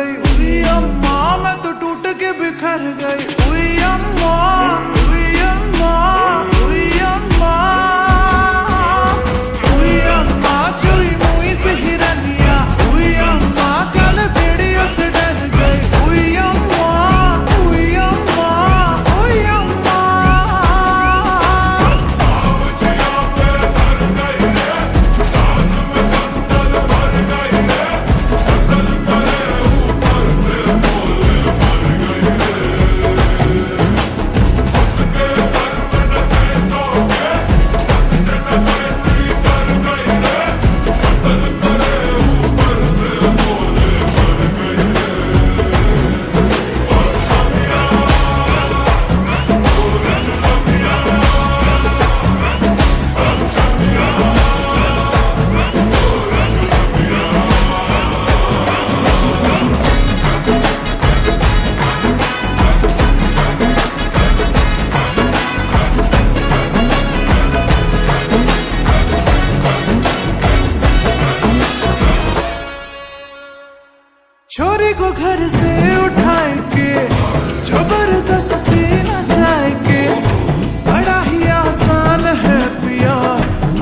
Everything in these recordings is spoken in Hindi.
गई। उई अम्मा मैं तो टूट के बिखर गई। उई अम्मा, उई अम्मा, उई अम्मा, उई अम्मा चुई मुई से हिरनिया। उई अम्मा कल भेड़ियों से डर गई। उई अम्मा, उई अम्मा, उई अम्मा। छोरी को घर से उठाए के जबरदस्ती न जाए के, बड़ा ही आसान है पिया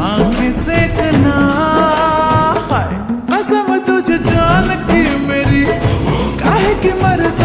आंखें सेकना। हाय कसम तुझे जान की मेरी, काहे की मरता